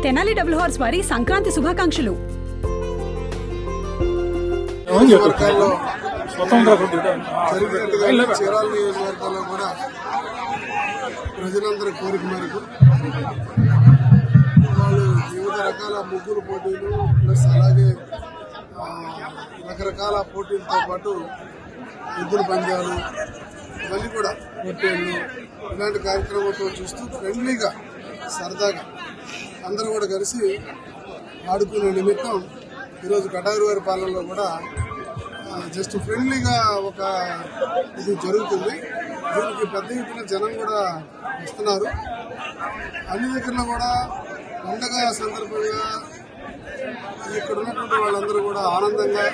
Tenali double horse వారి సంక్రాంతి శుభాకాంక్షలు. చీరాల నియోజకవర్గంలో కూడా ప్రజలందరి కోరిక మేరకు వాళ్ళు వివిధ రకాల ముగ్గురు పోటీలు ప్లస్ అలాగే రకరకాల పోటీలతో పాటు ఎద్దుల పందాలు ఇవన్నీ కూడా పోటీలు ఇలాంటి కార్యక్రమాలతో చూస్తూ ఫ్రెండ్లీగా సరదాగా అందరూ కూడా కలిసి ఆడుకునే నిమిత్తం ఈరోజు కటారువారి పాలనలో కూడా జస్ట్ ఫ్రెండ్లీగా ఒక ఇది జరుగుతుంది. దీనికి పెద్ద ఎత్తున జనం కూడా వస్తున్నారు. అన్ని దగ్గరలో కూడా పండగ సందర్భంగా ఇక్కడ ఉన్నటువంటి వాళ్ళందరూ కూడా ఆనందంగా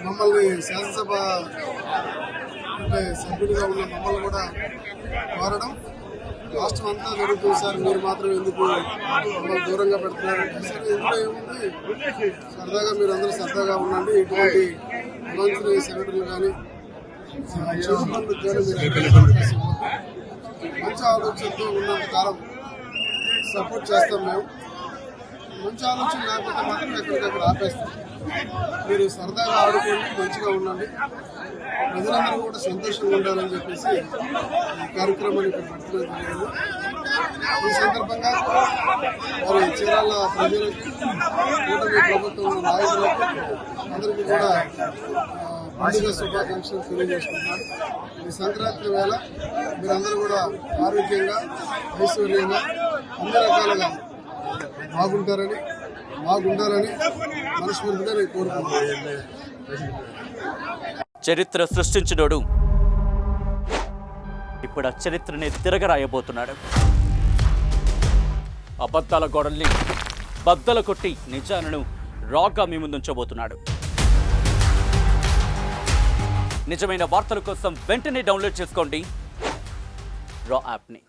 మమ్మల్ని శాసనసభ అంటే సభ్యులుగా ఉన్న మమ్మల్ని కూడా కోరడం, రాష్ట్రం అంతా జరుగుతుంది సార్, మీరు మాత్రం ఎందుకు మమ్మల్ని దూరంగా పెడుతున్నారు సరే ఇందులో ఏముంది, సరదాగా మీరు అందరూ సరదాగా ఉండండి, ఇటువంటి అవాంఛనీయ సంఘటనలు కానీ చెడు పనులకు కానీ మీరు మంచి ఆలోచనతో ఉన్నంత కాలం సపోర్ట్ చేస్తాం. మేము మంచి ఆలోచన లేకపోతే మాత్రం ఎక్కడికక్కడ ఆపేస్తాం. మీరు సరదాగా ఆడుకోండి, మంచిగా ఉండండి, ప్రజలందరూ కూడా సంతోషంగా ఉండాలని చెప్పేసి ఈ కార్యక్రమాన్ని ఇక్కడ పెట్టడం జరిగింది. ఈ సందర్భంగా వారి చీరాల ప్రజలకు, కూటమి ప్రభుత్వం నాయకులకు అందరికీ కూడా పండుగ శుభాకాంక్షలు తెలియజేసుకుంటున్నాను. ఈ సంక్రాంతి వేళ మీరందరూ కూడా ఆరోగ్యంగా, ఐశ్వర్యంగా, అన్ని రకాలుగా బాగుంటారని, బాగుండాలని మనస్ఫూర్తిగా నేను కోరుకుంటున్నాను. చరిత్ర సృష్టించినోడు ఇప్పుడు ఆ చరిత్రని తిరగరాయబోతున్నాడు. అబద్ధాల గోడల్ని బద్దలు కొట్టి నిజాలను రాగా మీ ముందుంచబోతున్నాడు. నిజమైన వార్తల కోసం వెంటనే డౌన్లోడ్ చేసుకోండి రా యాప్ని.